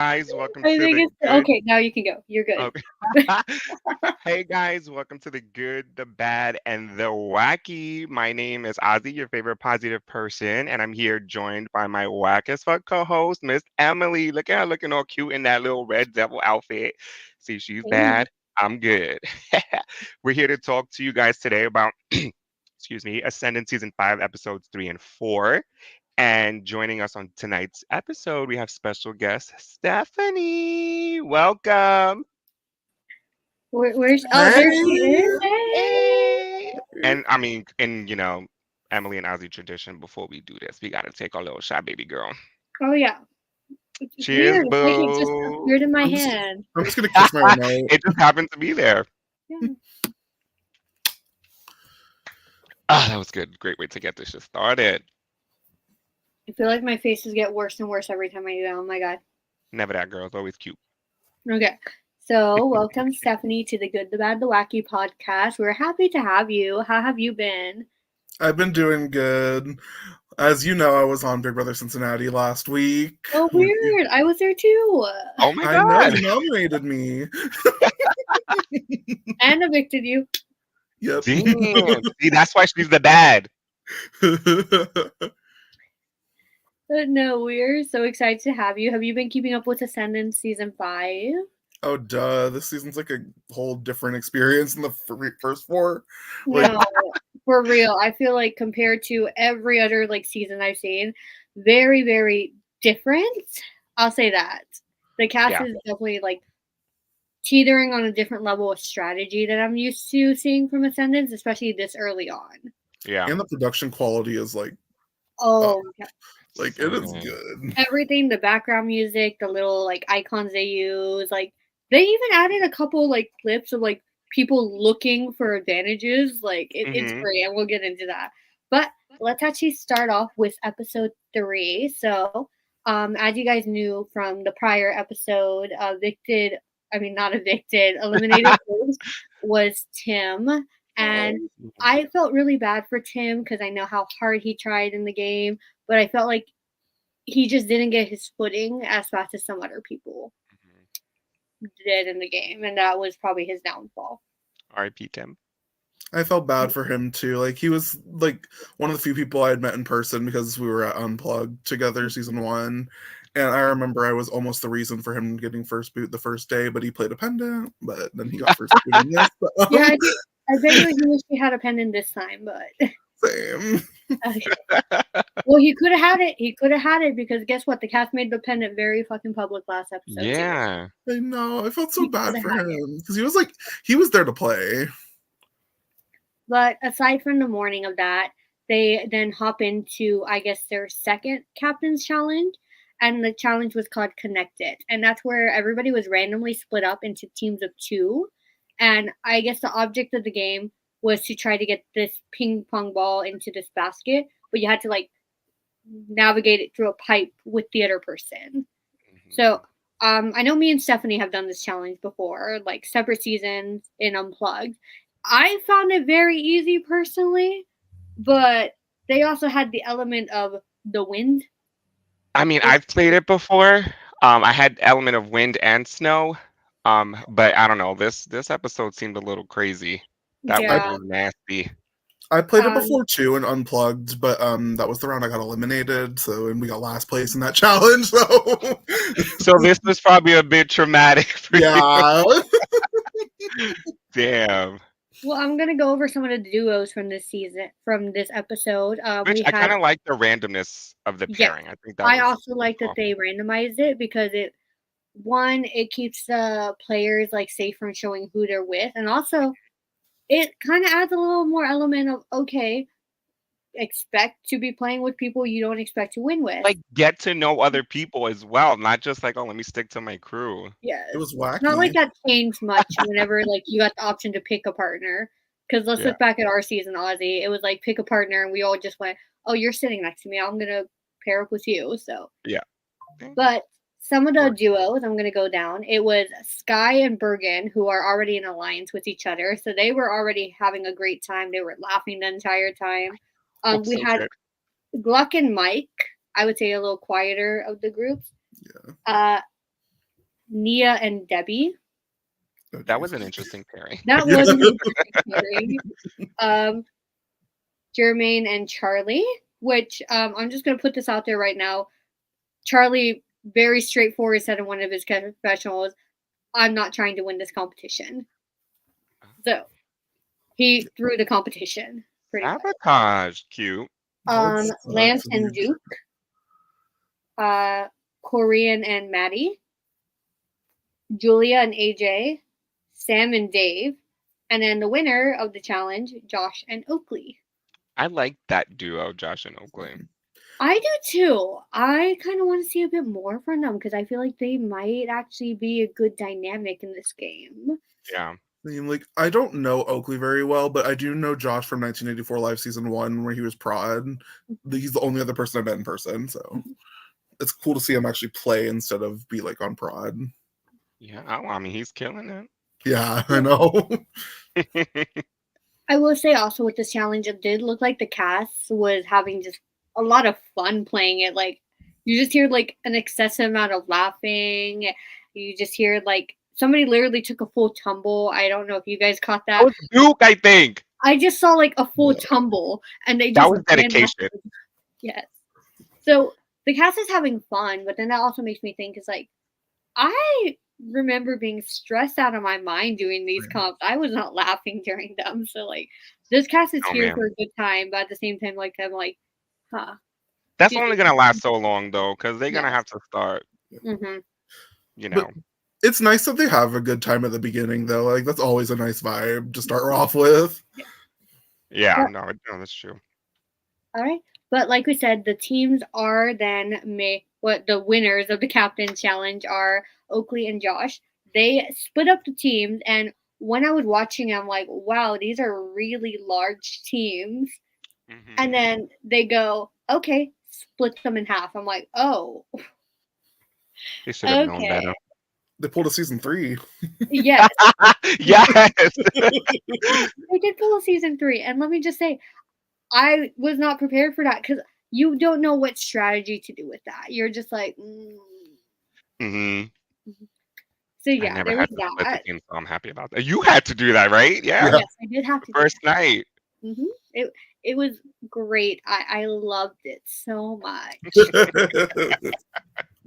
guys, welcome I to think the it's good. okay. Now you can go. You're good. Okay. Hey guys, welcome to the good, the bad, and the wacky. My name is Ozzy, your favorite positive person, and I'm here joined by my wack as fuck co-host, Miss Emily. Look at her looking all cute in that little red devil outfit. See, she's Hey. bad. I'm good. We're here to talk to you guys today about, excuse me, Ascendant season 5, episodes 3 and 4. And joining us on tonight's episode, we have special guest Stephanie. Welcome. Where's there she is. Hey. Hey. And I mean, Emily and Ozzy tradition, before we do this, we got to take our little shot, baby girl. Oh yeah. It's Cheers, weird. It's like it just boo. appeared in my I'm just hand. I'm just gonna kiss my remote. It just happened to be there. Yeah. Ah, that was good. Great way to get this shit started. I feel like my faces get worse and worse every time I do that. Oh my god. Never that girl. It's always cute. Okay. So welcome Stephanie to the Good, the Bad, the Wacky podcast. We're happy to have you. How have you been? I've been doing good. As you know, I was on Big Brother Cincinnati last week. Oh weird. I was there too. Oh my I know God. you nominated me. And evicted you. Yep. Damn. See, that's why she's the bad. But no, we're so excited to have you. Have you been keeping up with Ascendance season 5? Oh, duh. This season's like a whole different experience than the first four. Like, No, for real. I feel like compared to every other like season I've seen, very, very different. I'll say that. The cast Yeah. is definitely like teetering on a different level of strategy that I'm used to seeing from Ascendance, especially this early on. Yeah. and the production quality is like, Oh, yeah. like it is Mhm. good. Everything, the background music, the little like icons they use, like they even added a couple like clips of like people looking for advantages. Like it's Mhm. great, and we'll get into that. But let's actually start off with episode 3. So, as you guys knew from the prior episode, evicted. I mean, not evicted. Eliminated first was Tim, and Oh. I felt really bad for Tim because I know how hard he tried in the game, but I felt like he just didn't get his footing as fast as some other people Mhm. did in the game, and that was probably his downfall. R.I.P. Tim. I felt bad for him too. Like he was like one of the few people I had met in person because we were at Unplugged together season one. And I remember I was almost the reason for him getting first boot the first day, but he played a pendant, but then he got first boot in this. But, Yeah, I bet you he wish he had a pendant this time, but same. well, he could have had it. He could have had it because guess what? The cast made the pendant very fucking public last episode too. Yeah. I know. I felt so He could bad have for had it. him because he was there to play. But aside from the morning of that, they then hop into, I guess, their second captain's challenge. And the challenge was called Connected. And that's where everybody was randomly split up into teams of 2. And I guess the object of the game was to try to get this ping pong ball into this basket, but you had to like navigate it through a pipe with the other person. So Mhm. I know me and Stephanie have done this challenge before, like separate seasons in Unplugged. I found it very easy personally, but they also had the element of the wind. I mean, It, I've played it before. I had element of wind and snow. But I don't know. This episode seemed a little crazy. That I wind yeah. was nasty. I played it Um, before too and Unplugged, but that was the round I got eliminated, so and we got last place in that challenge. So So this was probably a bit traumatic for you. yeah, Damn. well, I'm gonna go over some of the duos from this season, from this episode. Which We I kind had of like the randomness of the yes. pairing. I think that I was also like that cool. they randomized it because it one it keeps the players like safe from showing who they're with, and also it kind of adds a little more element of okay, expect to be playing with people you don't expect to win with. Like get to know other people as well, not just like, oh, let me stick to my crew. it Yes, was it's not like wacky. that changed much whenever like you got the option to pick a partner. Because let's Yeah. look back at our season, Aussie. It was like pick a partner, and we all just went, "Oh, you're sitting next to me. I'm gonna pair up with you." So, Yeah. Eh, but some of the works. duos I'm gonna go down. It was Sky and Bergen, who are already in alliance with each other, so they were already having a great time. They were laughing the entire time. Oh, We so had good. Gluck and Mike. I would say a little quieter of the groups. Yeah. Uh, Nia and Debbie. Oh, That was an Jesus. interesting pairing. That Yeah. was an interesting pairing. Jermaine and Charlie, which I'm just going to put this out there right now. Charlie, very straightforward, said in one of his confessionals, I'm not trying to win this competition. So he threw the competition pretty much. Sabotage, cute. That's Lance and weird. Duke, Korean and Maddie, Julia and AJ, Sam and Dave, and then the winner of the challenge, Josh and Oakley. I like that duo, Josh and Oakley. I do too. I kind of want to see a bit more from them because I feel like they might actually be a good dynamic in this game. Yeah. Like, I don't know Oakley very well, but I do know Josh from 1984 Live Season 1, where he was prod. He's the only other person I've met in person, so it's cool to see him actually play instead of be like on prod. Yeah. I mean, he's killing Yeah, I know. it. I will say also with this challenge, it did look like the cast was having just a lot of fun playing it. Like, you just hear like an excessive amount of laughing. You just hear like somebody literally took a full tumble. I don't know if you guys caught That that. was Duke, I think. I just saw like a full tumble, and they just That was ran dedication. after- Yes. So the cast is having fun, but then that also makes me think is like I remember being stressed out of my mind doing these comps. I was not laughing during them. So like this cast is Oh, here man. for a good time, but at the same time, like I'm like, huh. That's Did only you- going to last so long, though, because they're going to Yes. have to start, Mm-hmm. you know. But it's nice that they have a good time at the beginning, though. Like, that's always a nice vibe to start off with. Yeah, But- no, that's true. All right. But like we said, the teams are then what the winners of the captain challenge are Oakley and Josh. They split up the teams, and when I was watching, I'm like, wow, these are really large teams. Mhm. And then they go, okay, split them in half. I'm like, oh, They should have known okay. better. They pulled a season 3. Yes, Yes. they did pull a season 3. And let me just say, I was not prepared for that because you don't know what strategy to do with that. You're just like, hmm So I yeah, never there had was to split that. the team, so I'm happy about that. You had to do that, right? Yeah. Yeah. Yes, I did have to do First night. that. It was great. I loved it so much.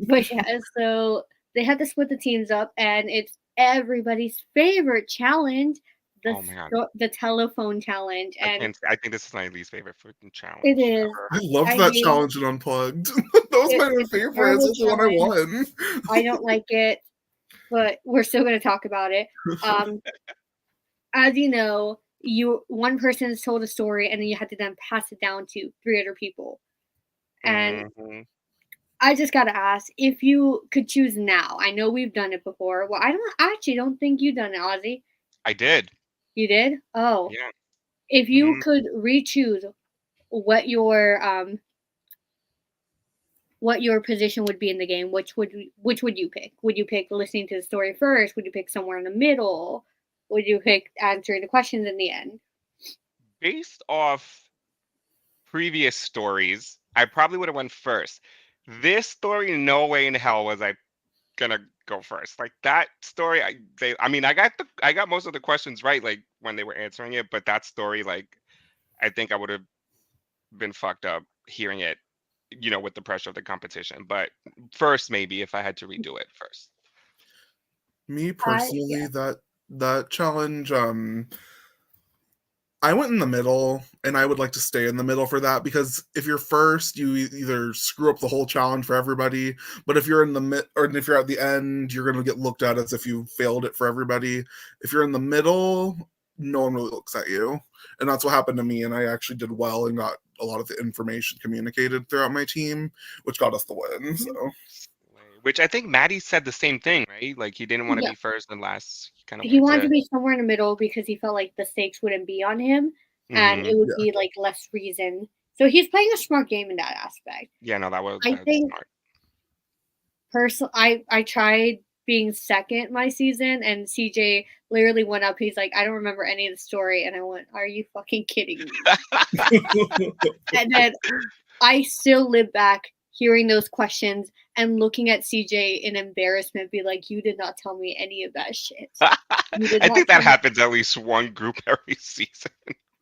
But yeah, so they had to split the teams up, and it's everybody's favorite challenge, Oh, man. the telephone challenge, and I think this is my least favorite freaking challenge. it is. ever. I loved I that hate- challenge in Unplugged. That was my It's a favorite. terrible That's the one I won. I don't like it, but we're still going to talk about it. As you know, one person has told a story, and then you have to then pass it down to 3 other people. And Mhm. I just gotta ask, if you could choose now, I know we've done it before. Well, I actually don't think you've done it, Ozzy. I did. You did? Oh. Yeah. If you Mhm. could re-choose what your position would be in the game, which would you pick? Would you pick listening to the story first? Would you pick somewhere in the middle? Would you pick answering the questions in the end? Based off previous stories, I probably would have went first. This story, no way in hell was I gonna go first. Like that story, I mean, I got most of the questions right, like when they were answering it, but that story, like, I think I would have been fucked up hearing it, with the pressure of the competition. But first, maybe if I had to redo it first. Me personally, that challenge, I went in the middle, and I would like to stay in the middle for that, because if you're first, you either screw up the whole challenge for everybody, but if you're in the mid, or if you're at the end, you're going to get looked at as if you failed it for everybody. If you're in the middle, no one really looks at you, and that's what happened to me, and I actually did well and got a lot of the information communicated throughout my team, which got us the win. So Which I think Maddie said the same thing, right? Like he didn't want to Yeah. be first and last. He wanted to be somewhere in the middle because he felt like the stakes wouldn't be on him, and it would be like less reason. So he's playing a smart game in that aspect. Yeah, no, that was. I think smart. personally, I tried being second my season, and CJ literally went up. He's like, I don't remember any of the story, and I went, "Are you fucking kidding me?" And then I still live back hearing those questions and looking at CJ in embarrassment, be like, "You did not tell me any of that shit. You did I not think tell that me." happens at least one group every season.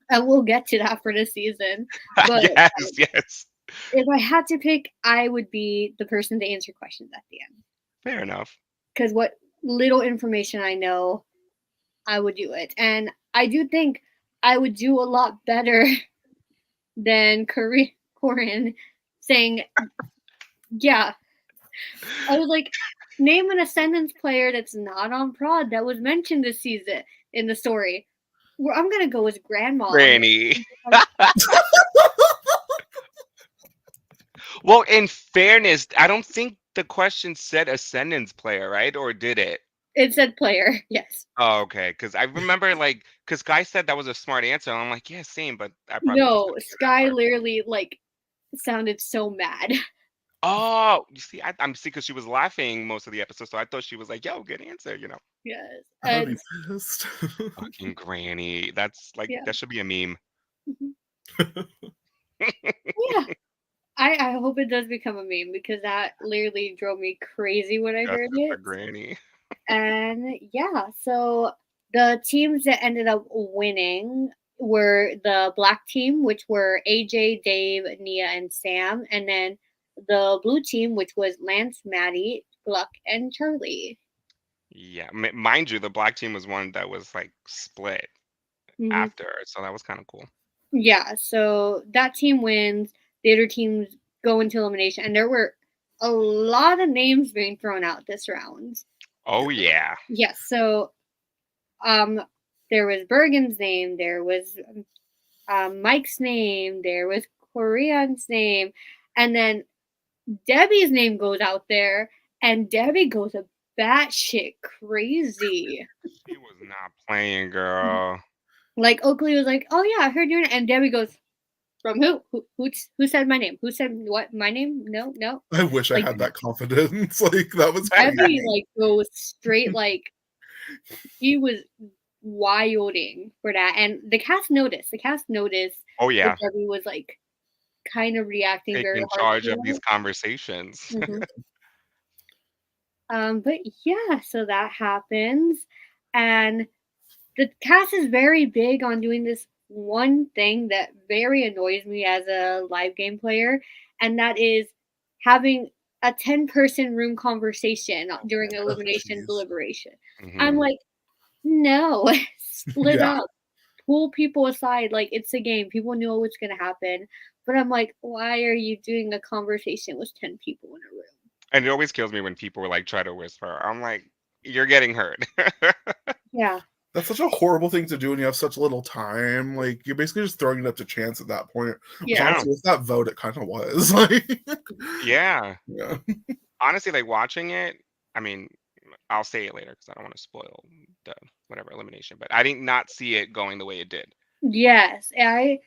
And we'll get to that for this season. But Yes, yes. if I had to pick, I would be the person to answer questions at the end. Fair enough. Because what little information I know, I would do it. And I do think I would do a lot better than Corin saying, yeah. I was like, name an Ascendance player that's not on prod that was mentioned this season in the story. Well, I'm going to go with Grandma. Granny. Well, in fairness, I don't think the question said Ascendance player, right? Or did it? It said player, yes. Oh, okay. Because I remember, like, because Guy said that was a smart answer. And I'm like, yeah, same, but I probably just No, didn't hear that Sky part. literally, like, sounded so mad. Oh, you see, I'm see because she was laughing most of the episode, so I thought she was like, "Yo, good answer," you know. Yes. I would be And pissed. Fucking Granny. That's like yeah. that should be a meme. Mhm. Yeah. I hope it does become a meme because that literally drove me crazy when I heard Justice for it. Granny. And yeah, so the teams that ended up winning were the black team, which were AJ, Dave, Nia, and Sam, and then the blue team, which was Lance, Maddie, Gluck, and Charlie. Yeah, mind you, the black team was one that was like split Mhm. after, so that was kind of cool. Yeah, so that team wins. The other teams go into elimination, and there were a lot of names being thrown out this round. Oh yeah. Yes, so um, there was Bergen's name, there was Mike's name, there was Korean's name, and then Debbie's name goes out there, and Debbie goes a batshit crazy. She was not playing, girl. Like Oakley was like, "Oh yeah, I heard your name," and Debbie goes, "From who? Who said my name? Who said what? My name? No, no." I wish I Like had that confidence. Like that was Debbie crazy. like goes straight like he was wilding for that, and the cast noticed. The cast noticed Oh that yeah, Debbie was like kind of reacting very taking charge harshly of on these conversations. it. But yeah, so that happens, and the cast is very big on doing this one thing that very annoys me as a live game player, and that is having a 10-person room conversation during Oh, elimination jeez. deliberation. I'm Hmm. like, no, split Yeah. up, pull people aside. Like, it's a game, people know what's going to happen. But I'm like, why are you doing a conversation with 10 people in a room? And it always kills me when people like try to whisper. I'm like, you're getting hurt. Yeah. That's such a horrible thing to do when you have such little time. Like you're basically just throwing it up to chance at that point. Which Yeah. Yeah, honestly, with that vote, it kind of was. Like, yeah. yeah. Honestly, like watching it, I mean, I'll say it later because I don't want to spoil the whatever elimination. But I did not see it going the way it did. Yes. I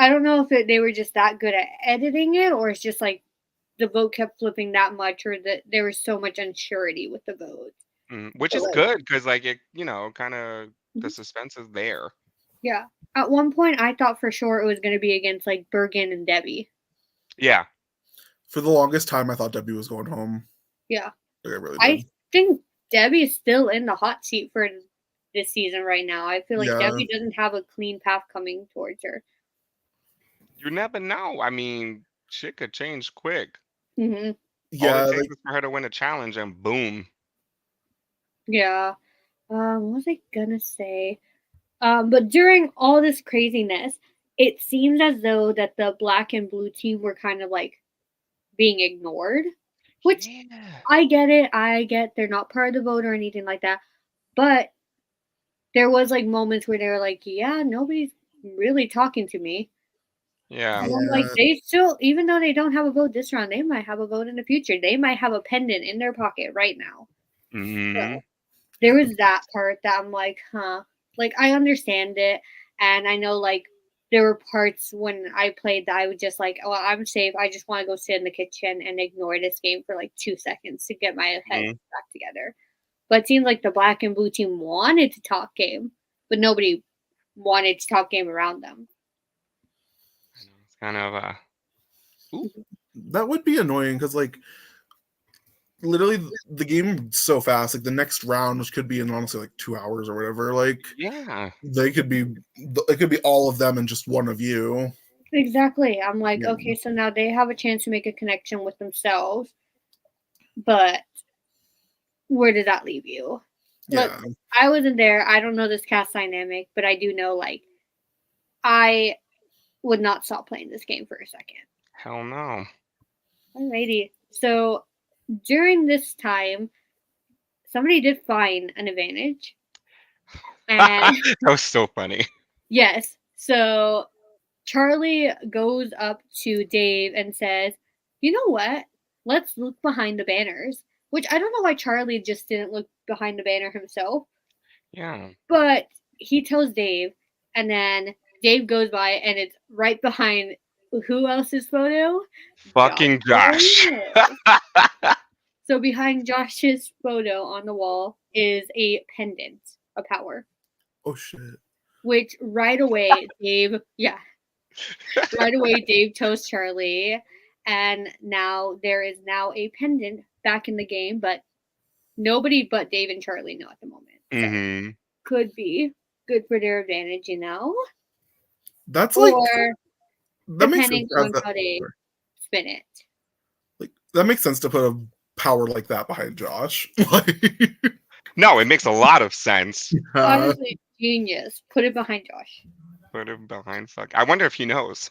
don't know if they were just that good at editing it, or it's just like the vote kept flipping that much, or that there was so much unsurety with the vote. Which But is like, good because like it, kind of the mhm, suspense is there. yeah. At one point, I thought for sure it was going to be against like Bergen and Debbie. Yeah. For the longest time, I thought Debbie was going home. Yeah. Like I really I did. think Debbie is still in the hot seat for this season right now. I feel like Yeah. Debbie doesn't have a clean path coming towards her. You never know. I mean, shit could change quick. Hmm. All Yeah. it takes Like is for her to win a challenge and boom. Yeah. What was I gonna say? But during all this craziness, it seems as though that the black and blue team were kind of like being ignored, which Yeah. I get it. I get they're not part of the vote or anything like that. But there was like moments where they were like, "Yeah, nobody's really talking to me." Yeah. And I'm like, yeah. they still, even though they don't have a vote this round, they might have a vote in the future. They might have a pendant in their pocket right now. Hmm. So there was that part that I'm like, huh. Like I understand it, and I know like there were parts when I played that I would just like, oh, I'm safe. I just want to go sit in the kitchen and ignore this game for like 2 seconds to get my head Hmm. back together. But it seems like the black and blue team wanted to talk game, but nobody wanted to talk game around them. I know it's kind of ooh. That would be annoying because like literally the game so fast. Like the next round, which could be in honestly like 2 hours or whatever. Like Yeah. it could be all of them and just one of you. Exactly. I'm like, Yeah. okay, so now they have a chance to make a connection with themselves, but where does that leave you? Look, Yeah. I wasn't there. I don't know this cast dynamic, but I do know, like, I would not stop playing this game for a second. Hell no. Alrighty. So during this time, somebody did find an advantage. And That was so funny. yes, so Charlie goes up to Dave and says, "You know what? Let's look behind the banners." Which I don't know why Charlie just didn't look behind the banner himself, Yeah. but he tells Dave, and then Dave goes by, and it's right behind who else's photo? Fucking Josh. So behind Josh's photo on the wall is a pendant, a power. Oh shit. Which right away, Dave toasts Charlie, and now there is now a pendant back in the game, but nobody but Dave and Charlie know at the moment. So could be good for their advantage, That's like or that makes depending sense. on how they spin it. Like that makes sense to put a power like that behind Josh. Like, No, it makes a lot of sense. Honestly, genius. Put it behind Josh. Put him behind fuck. I wonder if he knows.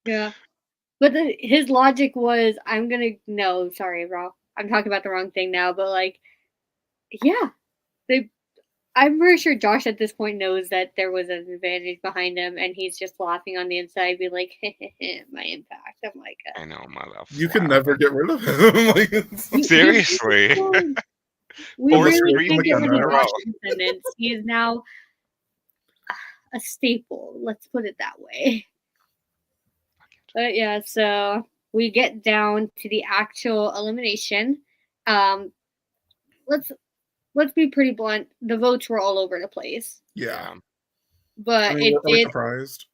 Yeah. But his logic was, sorry, Rob. I'm talking about the wrong thing now, but like, yeah, I'm pretty sure Josh at this point knows that there was an advantage behind him, and he's just laughing on the inside, be like, my impact. I'm like, I know, motherfucker. you can never get rid of him. Like, seriously. We really can't get rid of row. Josh's Ascendance. He is now a staple. Let's put it that way. But yeah, so we get down to the actual elimination. Let's be pretty blunt. The votes were all over the place. Yeah. But I mean, it did. Surprised?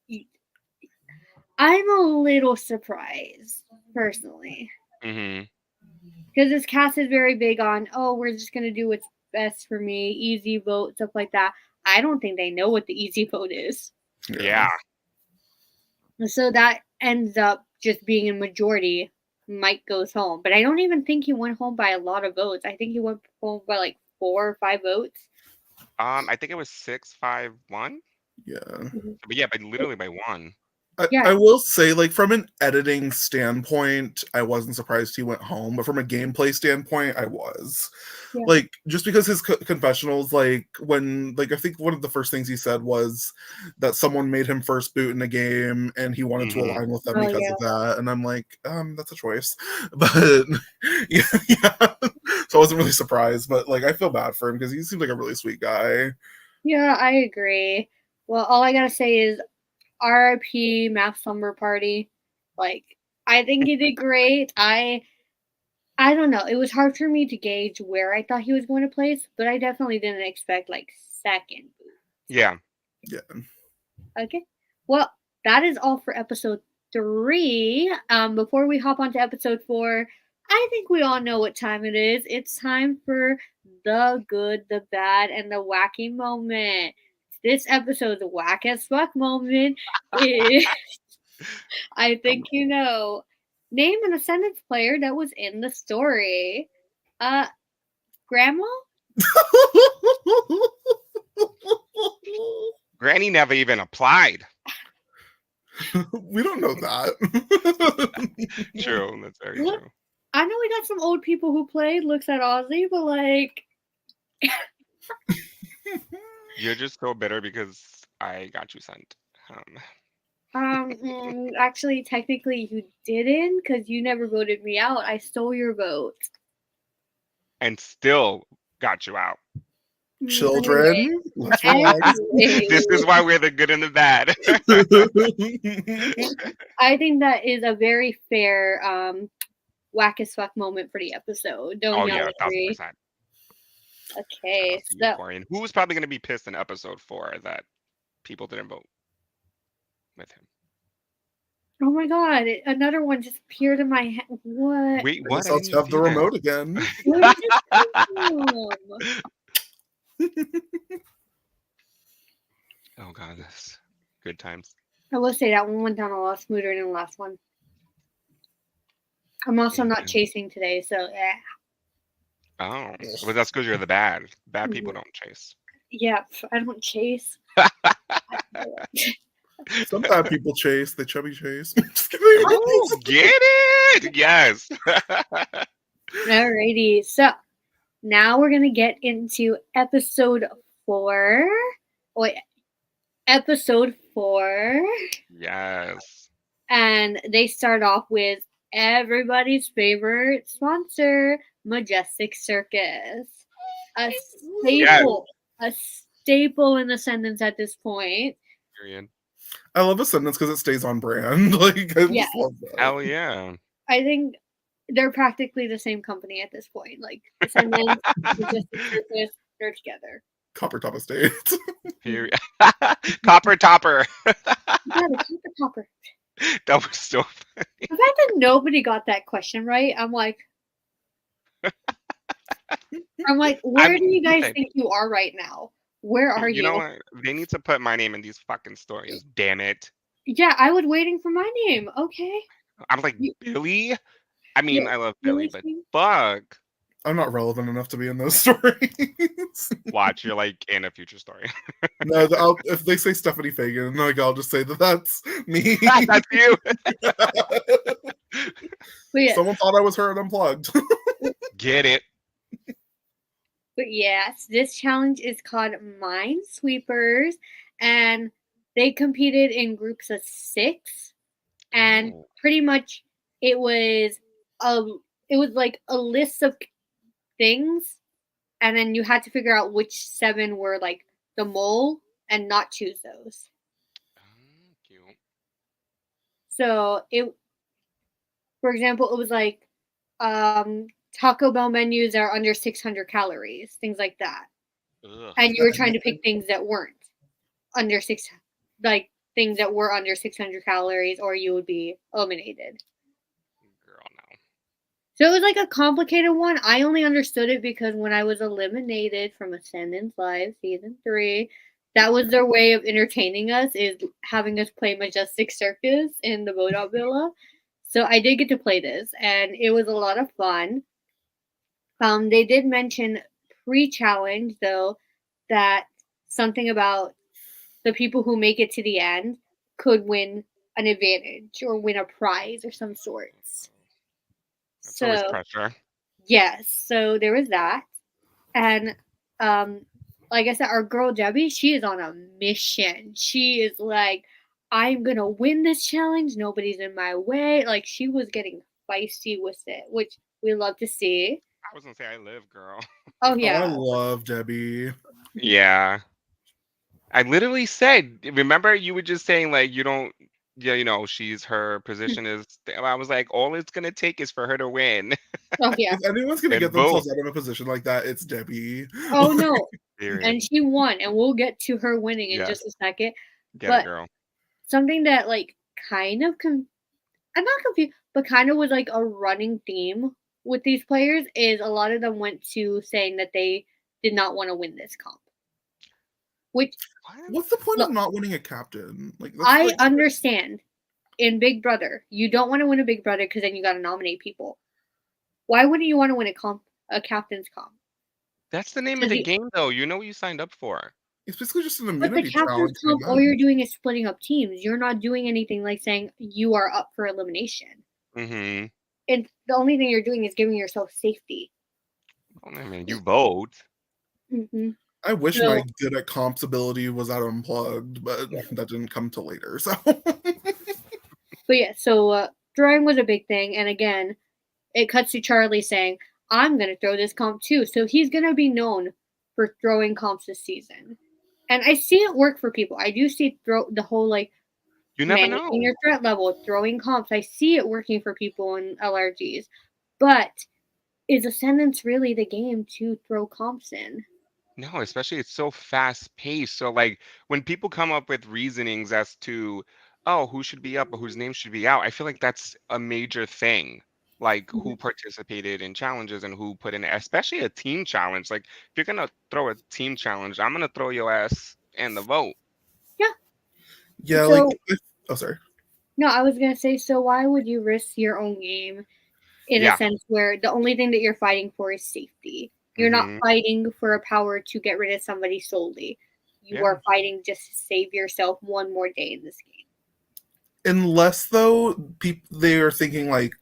I'm a little surprised, personally. Because this cast is very big on, we're just going to do what's best for me, easy vote, stuff like that. I don't think they know what the easy vote is. Yeah. So that ends up just being a majority. Mike goes home. But I don't even think he went home by a lot of votes. I think he went home by like 4 or 5 votes. I think it was 6-5-1. Yeah. But yeah, but literally by 1. I will say, like, from an editing standpoint, I wasn't surprised he went home, but from a gameplay standpoint, I was. Yeah. Like, just because his confessionals, like, when, like, I think one of the first things he said was that someone made him first boot in a game, and he wanted to align with them because of that, and I'm like, that's a choice. But, yeah. So I wasn't really surprised, but, like, I feel bad for him, because he seems like a really sweet guy. Yeah, I agree. Well, all I gotta say is, RIP Math Slumber Party. Like, I think he did great. I don't know. It was hard for me to gauge where I thought he was going to place, but I definitely didn't expect like second. Yeah. Yeah. Okay. Well, that is all for episode 3. Before we hop on to episode 4, I think we all know what time it is. It's time for the good, the bad, and the wacky moment. This episode's whack as fuck moment is, I think you know, name an Ascendance player that was in the story. Grandma? Granny never even applied. We don't know that. True, that's very true. I know we got some old people who played Looks at Ozzie, but like... You're just so bitter because I got you sent. Actually, technically, you didn't, because you never voted me out. I stole your vote. And still got you out. Children, let's this is why we're the good and the bad. I think that is a very fair whack as fuck moment for the episode. Don't you agree? 1,000%. Okay, so and who's probably going to be pissed in episode 4 that people didn't vote with him? Oh my god, another one just appeared in my head. What? Wait, I what? guess I I'll didn't have see the that. remote again. Where did this come from? Oh god, this good times. I will say that one went down a lot smoother than the last one. I'm also not Amen. chasing today, so Oh, well, that's because you're the bad. Bad people yeah. don't chase. Yeah, I don't chase. Some bad people chase. They chubby chase. Just kidding. Oh, get it? Yes. Alrighty, so now we're gonna get into episode 4. Wait, episode 4. Yes. And they start off with everybody's favorite sponsor, Majestic Circus. A Yes. a staple in Ascendance at this point. Period. I love Ascendance because it stays on brand. Like, I Yes. just love that. Hell yeah. I think they're practically the same company at this point. Like Ascendance, Majestic Circus, they're together. Copper Top Estate. Period. Copper topper. Yeah, the Copper Topper. That was so The fact that nobody got that question right, I'm like, where do you guys okay. think you are right now? Where are You know you? what? They need to put my name in these fucking stories. Damn it. Yeah, I was waiting for my name. Okay. I'm like, You, Billy? I mean, you, I love you Billy, but listening? fuck. I'm not relevant enough to be in those stories. Watch, you're like in a future story. No, if they say Stephanie Fagan, like I'll just say that that's me. That's you. But yeah, Someone thought I was her at Unplugged. Get it. but yes, this challenge is called Minesweepers, and they competed in groups of 6, and Oh. pretty much it was like a list of things, and then you had to figure out which 7 were like the mole and not choose those. Cute. So for example, it was like Taco Bell menus are under 600 calories, things like that. Ugh. And you were trying to pick things that weren't under things that were under 600 calories, or you would be eliminated. Girl, no. So it was like a complicated one. I only understood it because when I was eliminated from Ascendance Live season 3, that was their way of entertaining us, is having us play Majestic Circus in the Bodot Villa. So I did get to play this, and it was a lot of fun. They did mention pre-challenge, though, that something about the people who make it to the end could win an advantage or win a prize or some sorts. That's always So pressure. yes, so there was that, and like I said, our girl Debbie, she is on a mission. She is like, I'm gonna win this challenge. Nobody's in my way. Like, she was getting feisty with it, which we love to see. I was gonna say I live, girl. Oh Oh, I yeah, love Debbie. Yeah. I literally said, remember you were just saying like you don't, yeah, she's her position is. I was like, all it's gonna take is for her to win. oh yeah. If anyone's gonna And get boom. themselves out of a position like that, it's Debbie. Oh no, Period. and she won, and we'll get to her winning in Yes. just a second. Get But it, girl. something that like kind of I'm not confused, but kind of was like a running theme with these players is a lot of them went to saying that they did not want to win this comp. Which What? What's the point Look, of not winning a captain? Like, that's I like, understand in Big Brother, you don't want to win a Big Brother because then you got to nominate people. Why wouldn't you want to win a captain's comp? That's the name of the game, though. You know what you signed up for. it's basically just an But the immunity captain's challenge. comp, all you're doing is splitting up teams. You're not doing anything like saying you are up for elimination. Mm-hmm. And the only thing you're doing is giving yourself safety. I mean, you vote. Mm-hmm. I wish So- my good at comps ability was out Unplugged, but that didn't come till later. So But yeah, so throwing was a big thing, and again, it cuts to Charlie saying, "I'm gonna throw this comp too." So he's gonna be known for throwing comps this season, and I see it work for people. I do see the whole like You never managing know. your threat level, throwing comps. I see it working for people in LRGs, but is Ascendance really the game to throw comps in? No, especially it's so fast paced. So like when people come up with reasonings as to oh, who should be up or whose name should be out. I feel like that's a major thing. Like Mhm. who participated in challenges and who put in, especially a team challenge. Like if you're gonna throw a team challenge, I'm gonna throw your ass in the vote. Yeah. Yeah, like So oh sorry. no, I was gonna say. So why would you risk your own game in a Yeah. sense where the only thing that you're fighting for is safety? You're not Hmm. fighting for a power to get rid of somebody solely. You Yeah. are fighting just to save yourself one more day in this game. Unless though they are thinking like,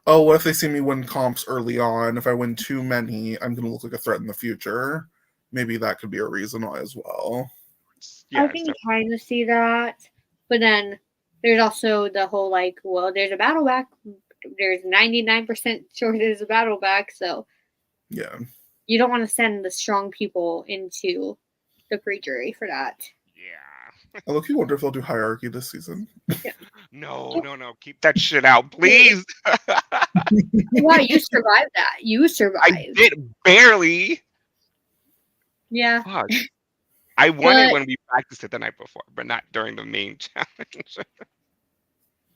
oh, what if they see me win comps early on? If I win too many, I'm going to look like a threat in the future. Maybe that could be a reason why as well. I Yeah. can kind of see that, but then there's also the whole like, well, there's a battle back. There's 99% sure there's a battle back, so Yeah. you don't want to send the strong people into the pre-jury for that. Yeah. I look, you wonder if they'll do hierarchy this season. Yeah. No, no, no. Keep that shit out, please. Wow, you survived that. You I survived. did barely. Yeah. Fuck. I won it But when we practiced it the night before, but not during the main challenge.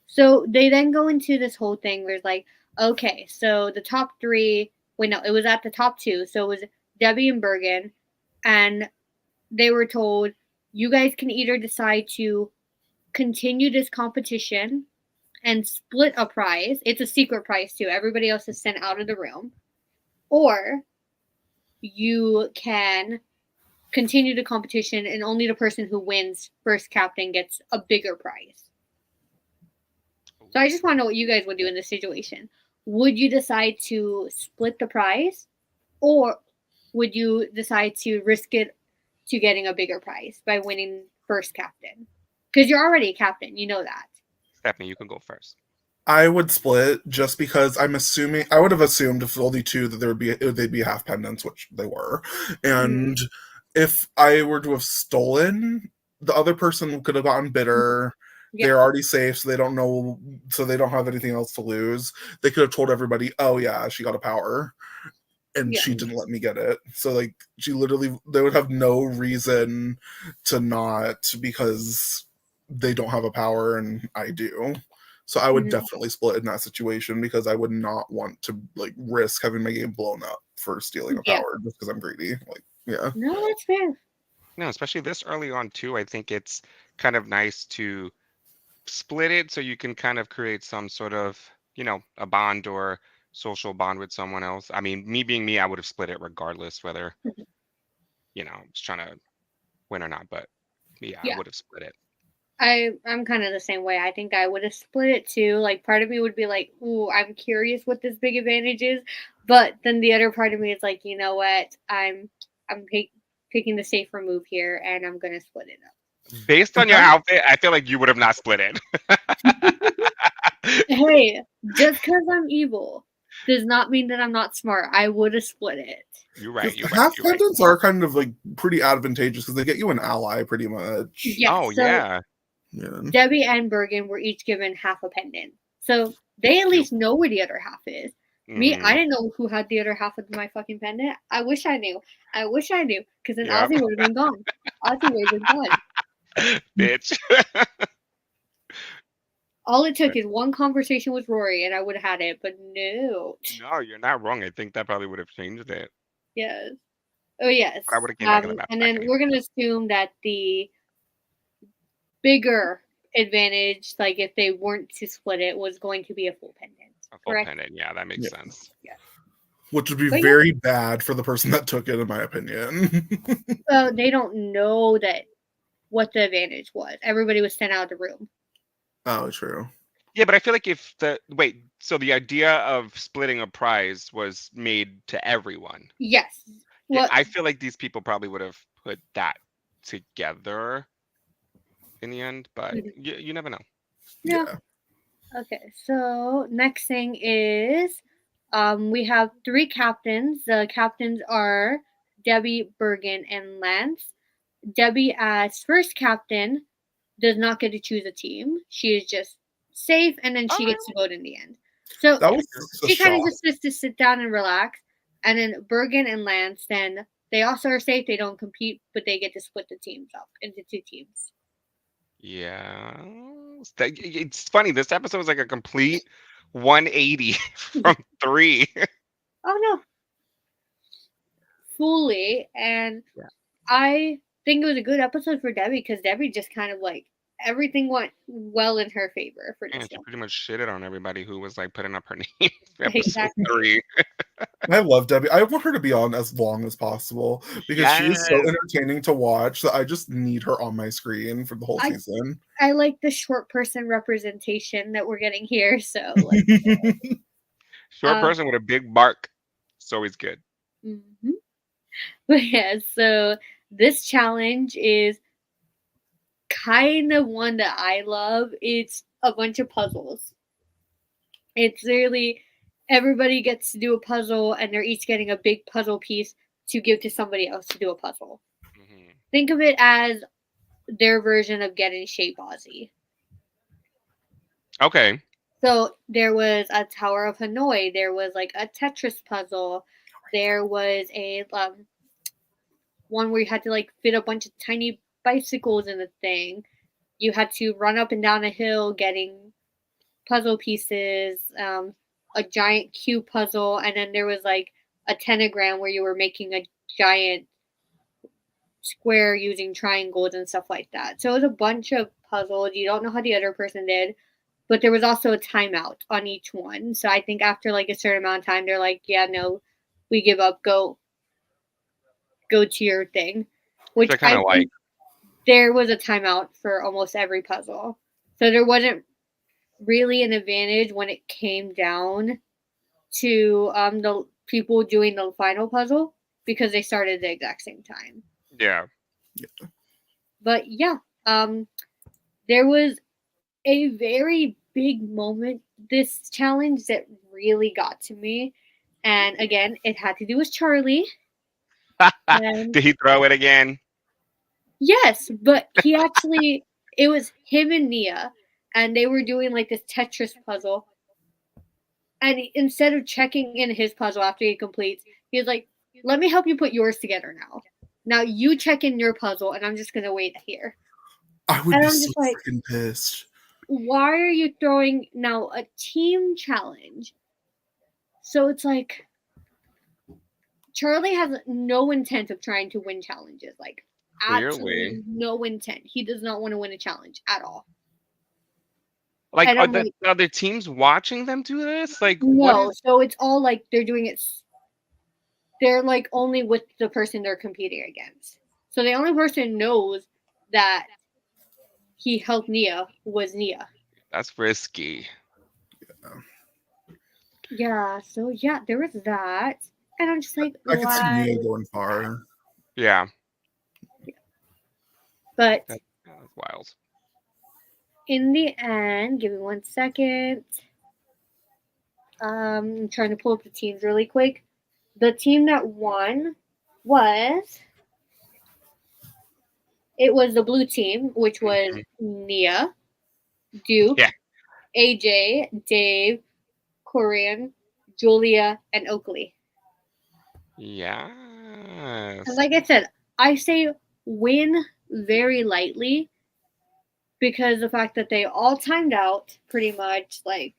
so they then go into this whole thing where it's like, okay, so the top three, wait, no, it was at the top two. So it was Debbie and Bergen, and they were told, you guys can either decide to continue this competition and split a prize. It's a secret prize too. Everybody else is sent out of the room. Or you can continue the competition and only the person who wins first captain gets a bigger prize. So I just want to know what you guys would do in this situation. Would you decide to split the prize, or would you decide to risk it to getting a bigger prize by winning first captain? Because you're already a captain, you know that. Stephanie, you can go first. I would split just because I would have assumed if only two that they'd be half pendants, which they were. And if I were to have stolen, the other person could have gotten bitter. Yeah. They're already safe, so they don't know, so they don't have anything else to lose. They could have told everybody, oh yeah, she got a power. And Yeah. she didn't let me get it. So like they would have no reason to not, because they don't have a power and I do. So I would definitely split in that situation because I would not want to like risk having my game blown up for stealing a Yeah. power just because I'm greedy. Like, yeah. No, that's fair. No, especially this early on too. I think it's kind of nice to split it so you can kind of create some sort of, a bond or social bond with someone else. I mean, me being me, I would have split it regardless whether, I was trying to win or not. But yeah, I Yeah. would have split it. I'm kind of the same way. I think I would have split it too. Like part of me would be like, "Ooh, I'm curious what this big advantage is," but then the other part of me is like, you know what? I'm picking the safer move here, and I'm gonna split it up. Based on your outfit, I feel like you would have not split it. Hey, just because I'm evil does not mean that I'm not smart. I would have split it. You're right. You're right. Half You're right. pendants are kind of like pretty advantageous because they get you an ally pretty much. Yes. Oh, So yeah. Yeah. Debbie and Bergen were each given half a pendant, so they at least know where the other half is. Me, I didn't know who had the other half of my fucking pendant. I wish I knew. Because then Yep. Ozzie would have been gone. Ozzie would have been gone. Bitch. All it took is one conversation with Rory, and I would have had it. But no. No, you're not wrong. I think that probably would have changed it. Yes. Oh yes. But I would have came back in the battle And pack then anyway. we're gonna assume that the bigger advantage, like if they weren't to split it, was going to be a full pendant. A full Correct? pendant. Yeah, that makes sense. Yes. Which would be But very bad for the person that took it, in my opinion. So they don't know that what the advantage was. Everybody was sent out of the room. Oh, true. Yeah, but I feel like so the idea of splitting a prize was made to everyone. Yes. Yeah, Well, I feel like these people probably would have put that together in the end, but you never know. yeah. Okay, so next thing is we have three captains. The captains are Debbie, Bergen, and Lance. Debbie, as first captain, does not get to choose a team. She is just safe, and then she gets to vote in the end. So That was a she kind of shock. just gets to sit down and relax. And then Bergen and Lance, then they also are safe. They don't compete, but they get to split the teams up into two teams. Yeah. puzzles. It's funny. This episode was like a complete 180 from 3. Oh no, fully. And Yeah. I think it was a good episode for Debbie because Debbie just kind of like everything went well in her favor for this And she one. pretty much shitted on everybody who was like putting up her name for episode Exactly. 3. I love Debbie. I want her to be on as long as possible because she is so Yes. entertaining to watch that I just need her on my screen for the whole I season. I like the short person representation that we're getting here. So like, Short uh, person with a big bark. It's always good. mhm. But yeah. So this challenge is kind of one that I love. It's a bunch of puzzles. It's literally everybody gets to do a puzzle, and they're each getting a big puzzle piece to give to somebody else to do a puzzle. Hmm. Think of it as their version of getting Shape Ozzy. Okay. So there was a Tower of Hanoi. There was like a Tetris puzzle. There was a one where you had to like fit a bunch of tiny bicycles in the thing. You had to run up and down a hill getting puzzle pieces. A giant cube puzzle, and then there was like a tentagram where you were making a giant square using triangles and stuff like that. So it was a bunch of puzzles. You don't know how the other person did, but there was also a timeout on each one. So I think after like a certain amount of time, they're like, "Yeah, no, we give up. Go to your thing," Which which I kind I of like. think there was a timeout for almost every puzzle. So there wasn't really an advantage when it came down to the people doing the final puzzle because they started at the exact same time. Yeah. But yeah, um, there was a very big moment this challenge that really got to me, and again, it had to do with Charlie. And Did he throw it again? yes, but he actually it was him and Nia, and they were doing like this Tetris puzzle. And instead of checking in his puzzle after he completes, he was like, "Let me help you put yours together now. Now you check in your puzzle, and I'm just gonna wait here." I would And be I'm so just like, freaking pissed. "Why are you throwing now a team challenge?" So it's like Charlie has no intent of trying to win challenges. Like Clearly. absolutely no intent. He does not want to win a challenge at all. Like, And are I'm the like, other teams watching them do this? Like, what no. is? So it's all like they're doing it. They're like only with the person they're competing against. So the only person knows that he helped Nia was Nia. That's risky. Yeah. So yeah, there was that, and I'm just like, I could see why? Nia going far. Yeah. But That's wild. in the end, give me 1 second. I'm trying to pull up the teams really quick. The team that won was it was the blue team, which was Mhm. Nia, Duke, Yeah. AJ, Dave, Korean, Julia, and Oakley. And Yes. like I said, I say win very lightly because the fact that they all timed out pretty much, like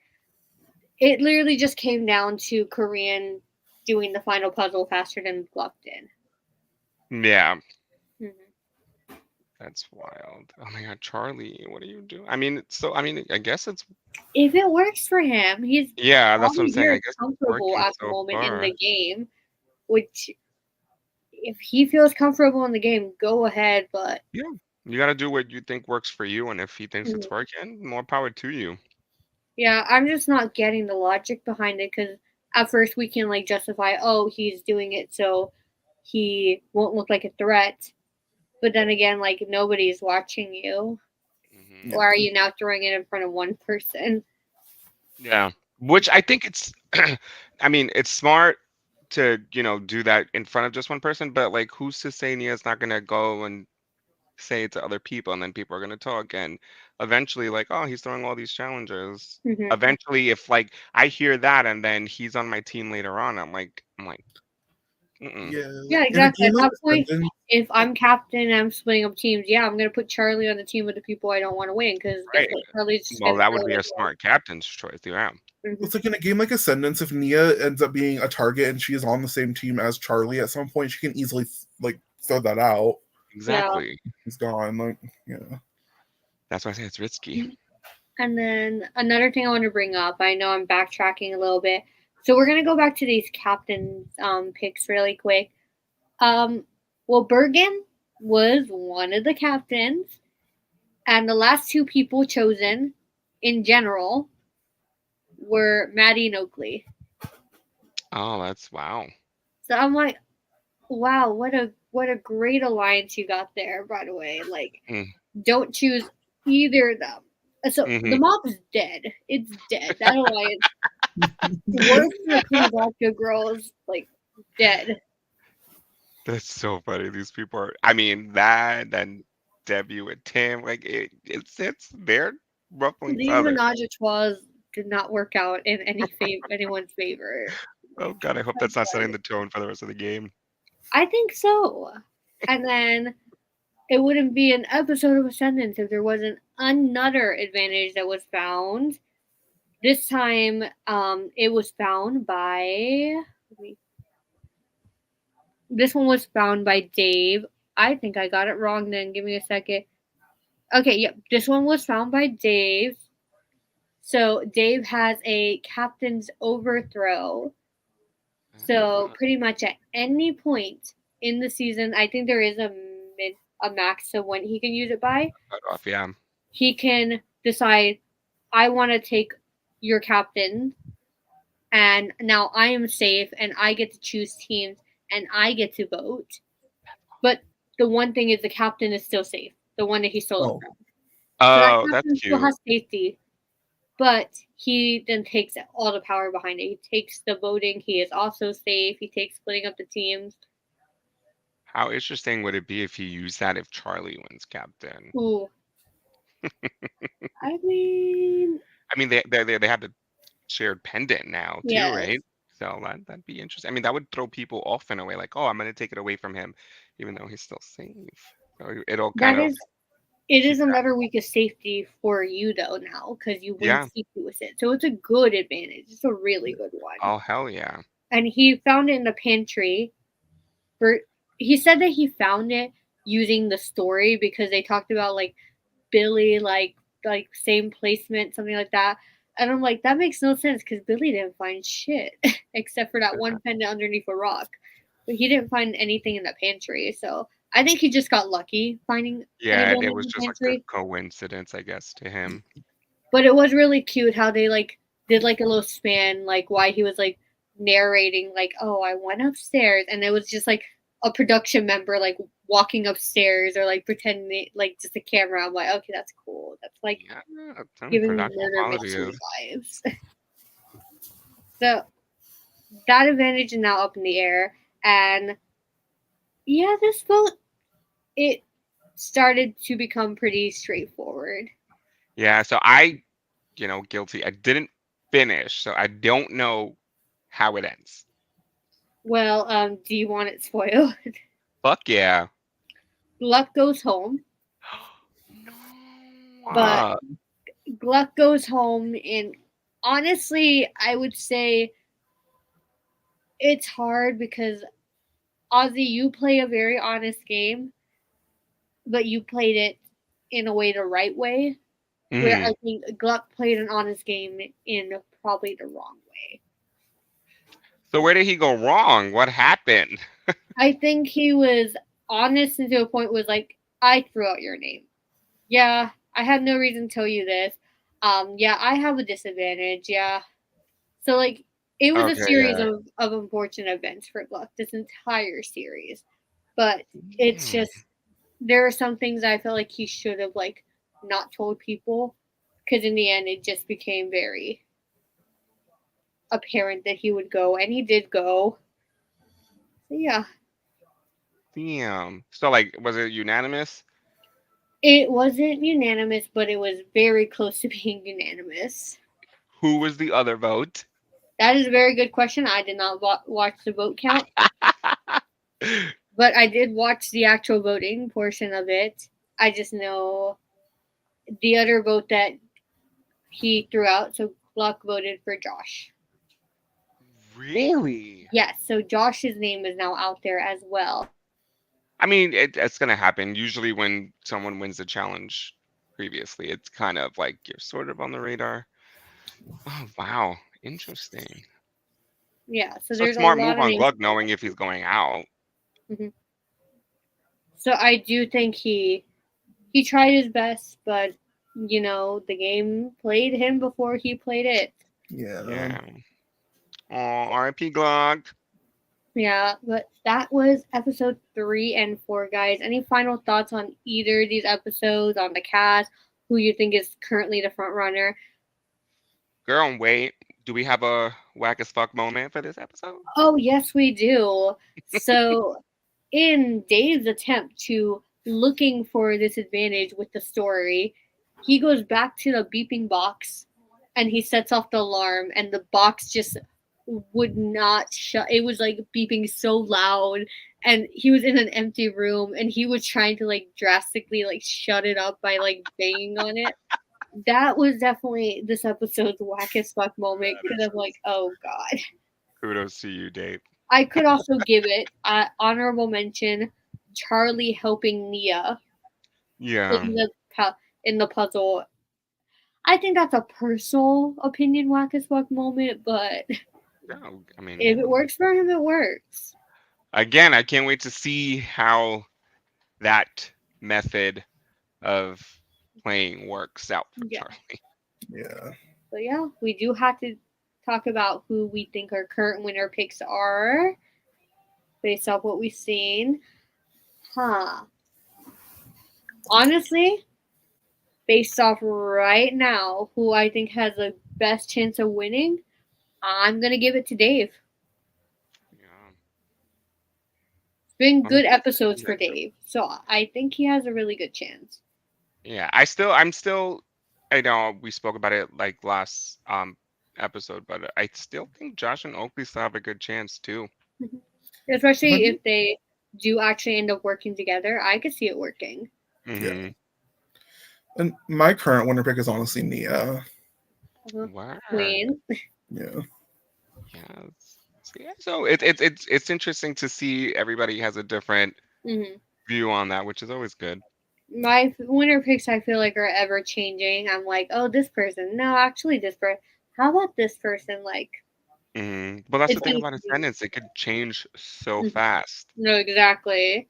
it literally just came down to Korean doing the final puzzle faster than Bluffton. Yeah. Mm-hmm. That's wild. Oh my God, Charlie, what are you doing? I mean, so I mean, I guess it's If it works for him, he's yeah. That's what I'm probably saying. I very guess it's comfortable working at the so moment in far. the game. Which, if he feels comfortable in the game, go ahead. But Yeah. You got to do what you think works for you, and if he thinks it's mm, working, more power to you. yeah, I'm just not getting the logic behind it because at first we can like justify, oh, he's doing it so he won't look like a threat. But then again, like nobody's watching you. Hmm. Yeah. Why are you now throwing it in front of one person? Yeah. Which I think it's, I mean, it's smart to, do that in front of just one person, but like, who's to say Nia's not gonna go and say it to other people, and then people are gonna talk, and eventually, like, oh, he's throwing all these challenges. Mm-hmm. Eventually, if like I hear that, and then he's on my team later on, I'm like, Mm-mm. Yeah, In a exactly. game At like that point, Ascendance, if I'm captain and I'm splitting up teams, yeah, I'm gonna put Charlie on the team with the people I don't want to win because guess Right. what? Charlie's just Well, gonna that would throw be a it. smart captain's choice. Yeah. Mhm. it's like in a game like Ascendance, if Nia ends up being a target and she is on the same team as Charlie at some point, she can easily like throw that out. Yeah. Exactly. He's gone. Like, yeah. That's why I say it's risky. And then another thing I want to bring up, I know I'm backtracking a little bit. So we're gonna go back to these captains picks really quick. Well, Bergen was one of the captains, and the last two people chosen in general were Maddie and Oakley. Oh, that's wow. So I'm like, wow, what a great alliance you got there, by the way. Like, Mm. don't choose either of them. So the Mm-hmm. mob is dead. It's dead. That alliance worse than the Queen Vodka girls, like dead. That's so funny. These people are. I mean, that then Debbie with Tim, like it's they're ruffling These feathers. menage a trois did not work out in anyone's favor. Oh God, I hope that's not setting the tone for the rest of the game. I think so. And then it wouldn't be an episode of Ascendance if there wasn't another advantage that was found. This time, it was found by. This one was found by Dave. I think I got it wrong. Then give me a second. Okay, yep. This one was found by Dave. So Dave has a captain's overthrow. So pretty much at any point in the season, I think there is a max of when he can use it by. Cut off, yeah. He can decide, I want to take your captain, and now I am safe, and I get to choose teams, and I get to vote. But the one thing is, the captain is still safe. The one that he stole it Oh. from. So that Oh, that's captain still cute. has safety, but he then takes all the power behind it. He takes the voting. He is also safe. He takes splitting up the teams. How interesting would it be if you use that if Charlie wins captain? Ooh. I mean, I mean, they have the shared pendant now too, yes. right? So that'd be interesting. I mean, that would throw people off in a way, like, oh, I'm gonna take it away from him, even though he's still safe. So it'll kind That of is, it keep is that. another week of safety for you though now because you win Yeah. safety with it. So it's a good advantage. It's a really good one. Oh hell yeah. And he found it in the pantry. He said that he found it using the story because they talked about like Billy, like same placement, something like that. And I'm like, that makes no sense because Billy didn't find shit except for that one pendant underneath a rock. But he didn't find anything in the pantry. So I think he just got lucky finding Yeah, anything it in was the just like pantry. a coincidence, I guess, to him. But it was really cute how they like did like a little span, like why he was like narrating, like, oh, I went upstairs, and it was just like a production member like walking upstairs or like pretending like just a camera. I'm like, okay, that's cool. That's like Yeah, some giving me production murder quality mystery is. vibes. So that advantage is now up in the air, and yeah, this vote it started to become pretty straightforward. Yeah, so guilty. I didn't finish, so I don't know how it ends. Well, do you want it spoiled? Fuck yeah. Gluck goes home, No. but Gluck goes home, and honestly, I would say it's hard because Ozzy, you play a very honest game, but you played it in a way the right way. Where I think Gluck played an honest game in probably the wrong way. So where did he go wrong? What happened? I think he was honest and to a point was like, I threw out your name. Yeah, I had no reason to tell you this. Yeah, I have a disadvantage. Yeah. So like it was a Okay, series yeah. of unfortunate events for Gluck, this entire series. But it's just there are some things I felt like he should have like not told people because in the end it just became very apparent that he would go, and he did go. So yeah. Damn. So like, was it unanimous? It wasn't unanimous, but it was very close to being unanimous. Who was the other vote? That is a very good question. I did not watch the vote count. But I did watch the actual voting portion of it. I just know the other vote that he threw out. So Gluck voted for Josh. Really? Yes, so Josh's name is now out there as well. I mean, it's gonna happen. Usually, when someone wins the challenge previously, it's kind of like you're sort of on the radar. Oh wow, interesting. Yeah, so So there's a smart lot move of on names. Glug, knowing if he's going out. Mhm. So I do think he tried his best, but you know the game played him before he played it. Yeah. Yeah. Oh, R.I.P. Glug. Yeah, but that was episode 3 and 4, guys. Any final thoughts on either of these episodes, on the cast, who you think is currently the front runner? Girl, wait. Do we have a whack as fuck moment for this episode? Oh, yes, we do. So, in Dave's attempt to looking for this advantage with the story, he goes back to the beeping box and he sets off the alarm, and the box just would not shut. It was like beeping so loud, and he was in an empty room, and he was trying to like drastically like shut it up by like banging on it. That was definitely this episode's wackest fuck moment That because is I'm like, oh god. kudos to you, Dave. I could also give it honorable mention Charlie helping Nia Yeah. in the puzzle. I think that's a personal opinion whack as fuck moment, but No, I mean, if it yeah. works for him, it works. Again, I can't wait to see how that method of playing works out for Yeah. Charlie. Yeah. But yeah, we do have to talk about who we think our current winner picks are based off what we've seen. Huh. Honestly, based off right now, who I think has the best chance of winning, I'm gonna give it to Dave. Yeah. It's been I'm good episodes for Dave, so I think he has a really good chance. Yeah, I'm still, I know we spoke about it like last episode, but I still think Josh and Oakley still have a good chance too. Especially Mhm. if they do actually end up working together, I could see it working. Mm-hmm. Yeah. And my current winner pick is honestly Nia. Wow. Queen. Yeah. Yes. So, yeah, so it's interesting to see everybody has a different Mm-hmm. view on that, which is always good. My winner picks, I feel like, are ever changing. I'm like, oh, this person. No, actually, this person. How about this person? Like, But that's the it's thing easy. about Ascendance; it could change so Mhm. fast. No, exactly.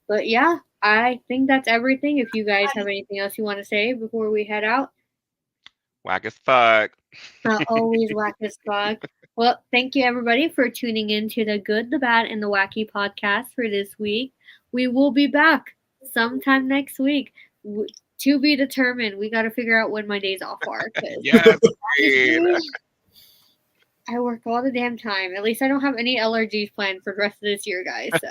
But yeah, I think that's everything. If you guys have anything else you want to say before we head out, Whack as fuck. always whack as fuck. Well, thank you everybody for tuning in to the Good, the Bad, and the Wacky podcast for this week. We will be back sometime next week. To be determined. We got to figure out when my days off are because Yes, agreed. I work all the damn time. At least I don't have any allergies planned for the rest of this year, guys. So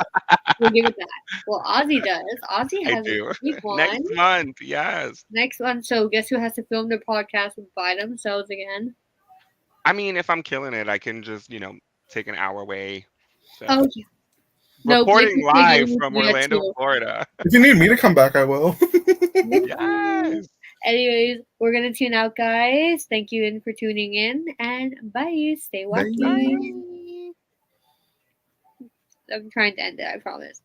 we'll give it that. Well, Ozzy does. Ozzy I has a do. big Next one. month, yes. Next one. So guess who has to film the podcast by themselves again? I mean, if I'm killing it, I can just, take an hour away. So, Oh yeah. No, Blake reporting is taking live me from to that Orlando, too. Florida. If you need me to come back, I will. Yes. Anyways, we're gonna tune out, guys. Thank you for tuning in, and bye. Stay wacky. Bye. Bye. I'm trying to end it. I promise.